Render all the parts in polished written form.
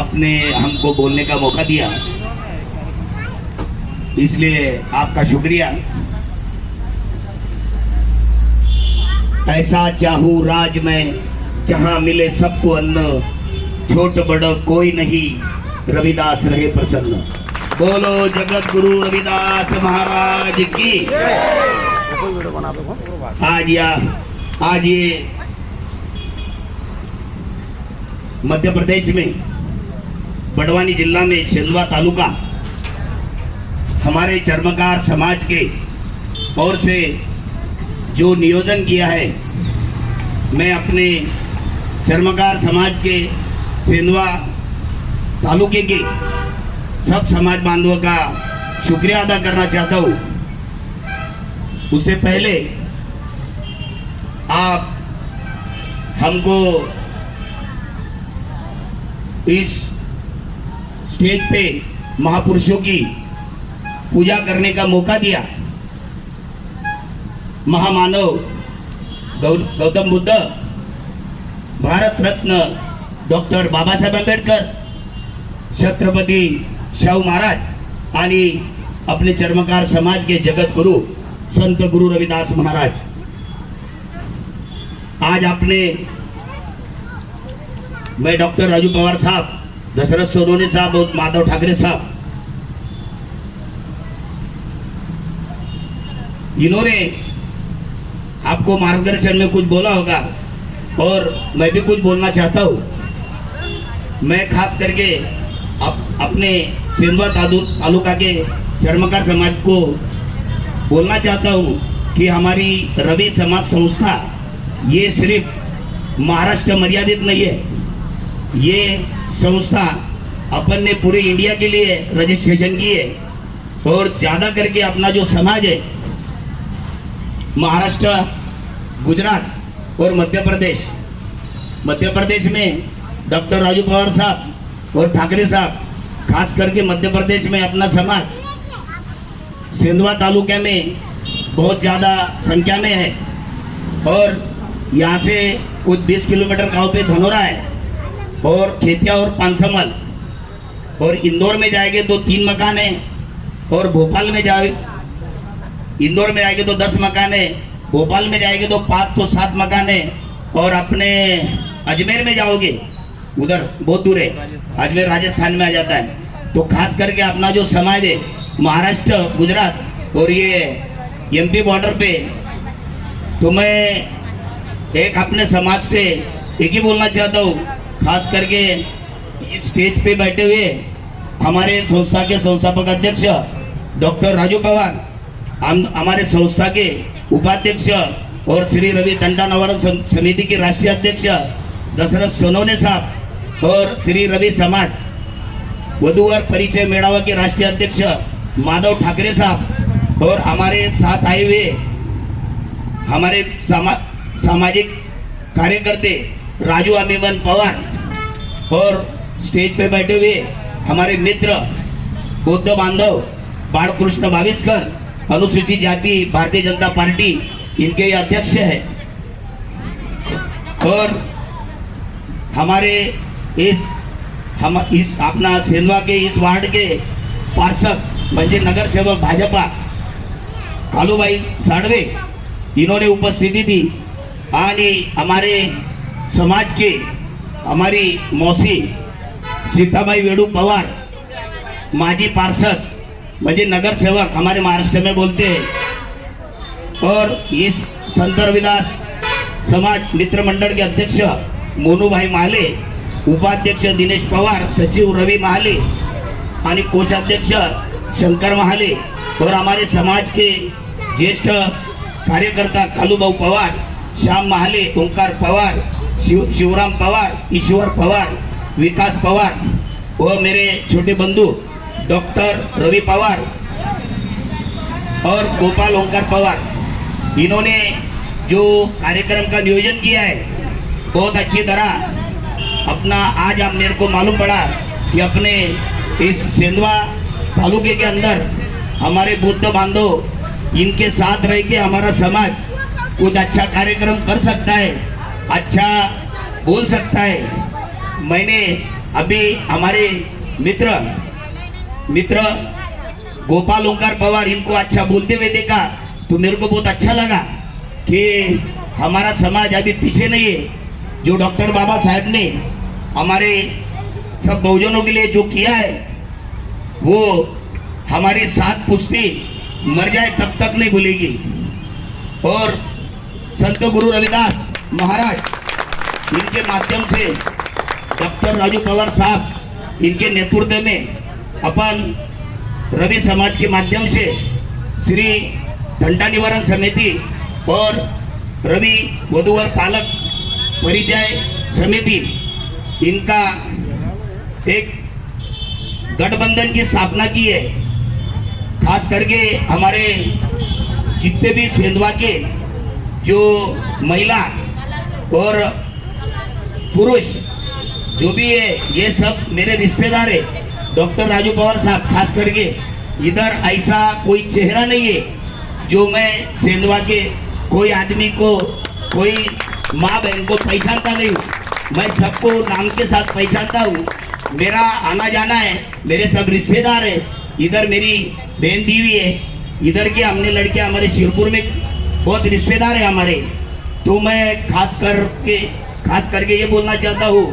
आपने हमको बोलने का मौका दिया, इसलिए आपका शुक्रिया। ऐसा चाहूं राज में जहां मिले सबको अन्न, छोट बड़ कोई नहीं रविदास रहे प्रसन्न। बोलो जगत गुरु रविदास महाराज की। आज ये मध्य प्रदेश में बड़वानी जिला में सेंधवा तालुका हमारे चर्मकार समाज के ओर से जो नियोजन किया है, मैं अपने चर्मकार समाज के सेंधवा तालुके के सब समाज बांधवों का शुक्रिया अदा करना चाहता हूँ। उससे पहले आप हमको इस स्टेज पे महापुरुषों की पूजा करने का मौका दिया। महामानव गौतम बुद्ध, भारत रत्न डॉक्टर बाबासाहेब आंबेडकर, छत्रपती शाहू महाराज आणि अपने चर्मकार समाज के जगत गुरु संत गुरु रविदास महाराज। आज आपने, मैं डॉक्टर राजू पवार साहब, दशरथ सोनवणे साहब और माधव ठाकरे साहब, इन्होंने आपको मार्गदर्शन में कुछ बोला होगा और मैं भी कुछ बोलना चाहता हूं। मैं खास करके अपने सेंधवा तालुका के चर्मकार समाज को बोलना चाहता हूं कि हमारी रवि समाज संस्था ये सिर्फ महाराष्ट्र मर्यादित नहीं है। ये संस्था अपन ने पूरे इंडिया के लिए रजिस्ट्रेशन की है और ज्यादा करके अपना जो समाज है महाराष्ट्र, गुजरात और मध्य प्रदेश में डॉक्टर राजू पवार साहब और ठाकरे साहब, खास करके मध्य प्रदेश में अपना समाज सेंधवा तालुके में बहुत ज्यादा संख्या में है और यहाँ से कुछ 20 किलोमीटर गांव पे धनोरा है और खेतिया और पानसमल, और इंदौर में जाएंगे तो 3 मकान है और भोपाल में इंदौर में जाएंगे तो 10 मकान है, भोपाल में जाएंगे तो 5 तो 7 मकान है, और अपने अजमेर में जाओगे उधर बहुत दूर है, अजमेर राजस्थान में आ जाता है। तो खास करके अपना जो समाज है महाराष्ट्र, गुजरात और ये एमपी बॉर्डर पे, तो मैं एक अपने समाज से एक ही बोलना चाहता हूँ, खास करके इस स्टेज पे बैठे हुए हमारे संस्था के संस्थापक अध्यक्ष डॉक्टर राजू पवार, हमारे संस्था के उपाध्यक्ष और श्री रवि तंटा निवारण समिति के राष्ट्रीय अध्यक्ष दशरथ सोनवणे साहब और श्री रवि समाज वधूवर परिचय मेळावा के राष्ट्रीय अध्यक्ष माधव ठाकरे साहब और हमारे साथ आए हुए हमारे सामाजिक कार्यकर्ते राजू अमीमन पवार और स्टेज पे बैठे हुए हमारे मित्र बौद्ध बांधव बाळकृष्ण भाविस्कर, अनुसूचित जाति भारतीय जनता पार्टी, इनके अध्यक्ष है, और हमारे इस अपना सेंधवा के इस वार्ड के पार्षद म्हणजे नगर सेवक भाजपा कालूबाई साडवे, इन्होंने उपस्थिति थी। आणि हमारे समाज के हमारी मौसी सीताबाई वेणु पवार, माजी पार्षद म्हणजे नगर सेवक हमारे महाराष्ट्र में बोलते हैं, और इस संत रविदास समाज मित्र मंडल के अध्यक्ष मोनू भाई महाले, उपाध्यक्ष दिनेश पवार, सचिव रवि महाले आणि कोषाध्यक्ष शंकर महाले, और हमारे समाज के ज्येष्ठ कार्यकर्ता कालूभाऊ पवार, श्याम महाले, ओंकार पवार, शिवराम पवार, ईश्वर पवार, विकास पवार, और मेरे छोटे बंधु डॉक्टर रवि पवार और गोपाल ओंकार पवार, इन्होंने जो कार्यक्रम का नियोजन किया है बहुत अच्छी तरह अपना। आज आप मेरे को मालूम पड़ा कि अपने इस सेंधवा तालुके के अंदर हमारे बुद्ध बांधव इनके साथ रह के हमारा समाज कुछ अच्छा कार्यक्रम कर सकता है, अच्छा बोल सकता है। मैंने अभी हमारे मित्र गोपाल ओंकार पवार, इनको अच्छा बोलते हुए देखा तो मेरे को बहुत अच्छा लगा कि हमारा समाज अभी पीछे नहीं है। जो डॉक्टर बाबा साहब ने हमारे सब बहुजनों के लिए जो किया है वो हमारी 7 पुश्ती मर जाए तब तक नहीं भूलेगी। और संत गुरु रविदास महाराज, इनके माध्यम से डॉक्टर राजू पवार साहब, इनके नेतृत्व में अपन रवि समाज के माध्यम से श्री घंटा निवारण समिति और रवि वधूवर पालक परिचय समिति, इनका एक गठबंधन की स्थापना की है। खास करके हमारे जितने भी सेंधवा के जो महिला और पुरुष जो भी है, ये सब मेरे रिश्तेदार है। डॉक्टर राजू पवार साहब, खास करके इधर ऐसा कोई चेहरा नहीं है जो मैं सेंधवा के कोई आदमी को, कोई माँ बहन को पहचानता नहीं हूँ। मैं सबको नाम के साथ पहचानता हूँ। मेरा आना जाना है, मेरे सब रिश्तेदार है। इधर मेरी बहन दीवी है, इधर के हमने लड़के, हमारे शिरपुर में बहुत रिश्तेदार है हमारे। तो मैं खास करके ये बोलना चाहता हूँ,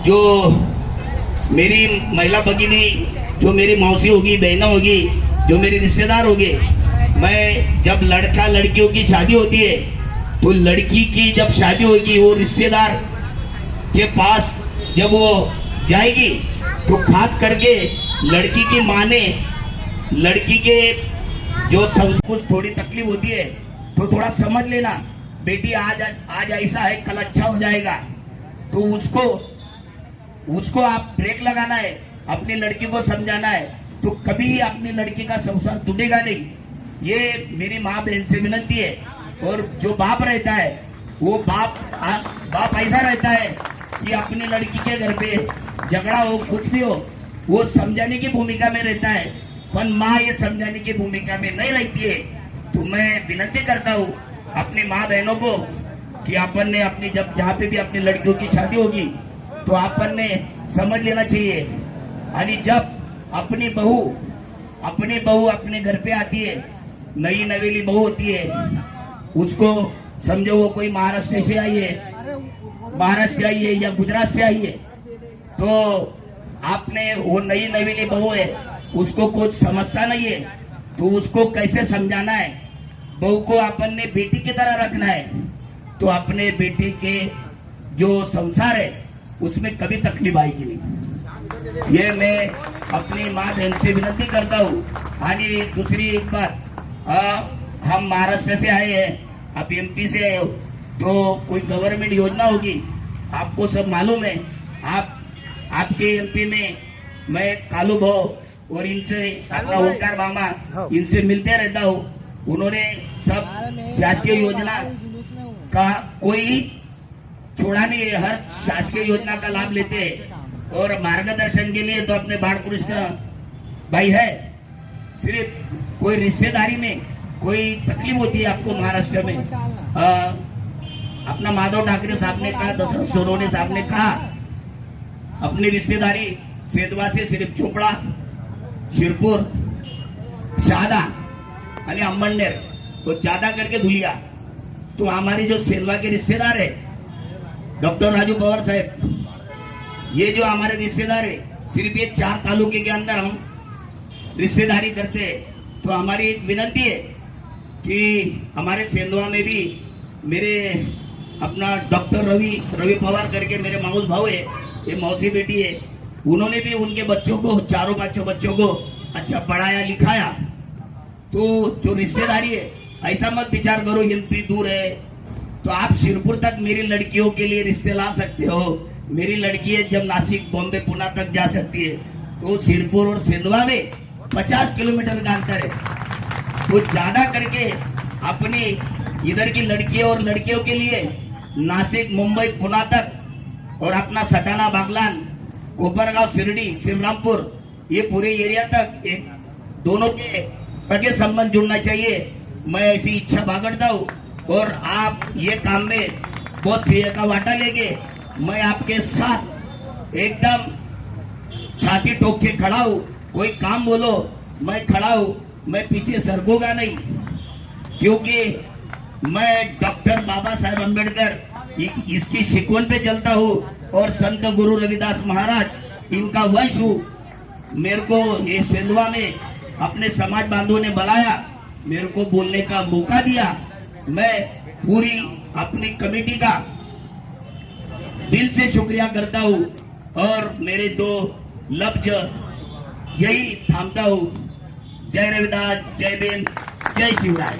जो मेरी महिला भगिनी, जो मेरी मौसी होगी, बहना होगी, जो मेरे रिश्तेदार होंगे, मैं जब लड़का लड़कियों की शादी होती है तो लड़की की जब शादी होगी वो रिश्तेदार के पास जब वो जाएगी तो खास करके लड़की की माँ ने लड़की के जो कुछ थोड़ी तकलीफ होती है तो थोड़ा समझ लेना, बेटी आज ऐसा है, कल अच्छा हो जाएगा। तो उसको आप ब्रेक लगाना है, अपनी लड़की को समझाना है, तो कभी अपनी लड़की का संसार टूटेगा नहीं। ये मेरी माँ बहन से विनती है। और जो बाप रहता है वो बाप ऐसा रहता है कि अपनी लड़की के घर पे झगड़ा हो, कुछ भी हो, वो समझाने की भूमिका में रहता है, पर माँ ये समझाने की भूमिका में नहीं रहती है। तो मैं विनती करता हूँ अपनी माँ बहनों को कि अपन ने अपनी जब जहाँ पे भी अपनी लड़कियों की शादी होगी तो अपन ने समझ लेना चाहिए। और जब अपनी बहू अपने घर पे आती है, नई नवेली बहू होती है, उसको समझो वो कोई महाराष्ट्र से आई है या गुजरात से आई है, तो आपने वो नई नवेली बहू है, उसको कुछ समझता नहीं है, तो उसको कैसे समझाना है। बहू को अपन ने बेटी की तरह रखना है, तो अपने बेटी के जो संसार है उसमें कभी तकलीफ आएगी नहीं। ये मैं अपनी माँ बहन से विनती करता हूँ। और दूसरी एक बात, हम महाराष्ट्र से आए हैं, आप एमपी से आए हो, तो कोई गवर्नमेंट योजना होगी, आपको सब मालूम है। आपके एमपी में मैं कालू भाव और इनसे अपना ओंकार मामा, इनसे मिलते रहता हूँ। उन्होंने सब शासकीय योजना का कोई छोड़ा नहीं है, हर शासकीय योजना का लाभ लेते हैं। और मार्गदर्शन के लिए तो अपने बालकृष्ण भाई है। सिर्फ कोई रिश्तेदारी में कोई तकलीफ होती है आपको महाराष्ट्र में, अपना माधव ठाकरे साहब ने कहा, दशरथ सोनवणे साहब ने कहा, अपनी रिश्तेदारी सेंधवा से सिर्फ चोपड़ा, शिरपुर, शादा और अम्बनेर, तो ज्यादा करके धुलिया। तो हमारे जो सेंधवा के रिश्तेदार है डॉक्टर राजू पवार साहब, ये जो हमारे रिश्तेदार है, सिर्फ ये 4 तालुके के अंदर हम रिश्तेदारी करते हैं। तो हमारी एक विनती है कि हमारे सेंधवा में भी मेरे अपना डॉक्टर रवि पवार करके मेरे माऊस भाव है, ये मौसी बेटी है, उन्होंने भी उनके बच्चों को, 4-5 बच्चों को अच्छा पढ़ाया लिखाया। तो जो रिश्तेदारी है, ऐसा मत विचार करो एमपी दूर है तो आप शिरपुर तक मेरी लड़कियों के लिए रिश्ते ला सकते हो। मेरी लड़की है जब नासिक, बॉम्बे, पुणे तक जा सकती है, तो शिरपुर और सेंधवा में 50 किलोमीटर का अंतर है। तो ज्यादा करके अपनी इधर की लड़कियों और लड़कियों के लिए नासिक, मुंबई, पुणे तक और अपना सटाना, बागलान, कोपरगांव, शिरडी, शिवरामपुर, ये पूरे एरिया तक एक दोनों के सगे संबंध जुड़ना चाहिए। मैं ऐसी इच्छा बागड़ता हूँ और आप ये काम में बहुत सी का वाटा लेके मैं आपके साथ एकदम छाती ठोक के खड़ा हूं। कोई काम बोलो मैं खड़ा हूं, मैं पीछे सरकूंगा नहीं, क्योंकि मैं डॉक्टर बाबा साहेब अम्बेडकर इसकी शिकवन पे चलता हूं और संत गुरु रविदास महाराज इनका वंश हूं। मेरे को ये सेंधवा में अपने समाज बांधवों ने बुलाया, मेरे को बोलने का मौका दिया। मैं पूरी अपनी कमेटी का दिल से शुक्रिया करता हूं और मेरे दो लफ्ज यही थामता हूं। जय रविदास, जय भीम, जय शिवराय।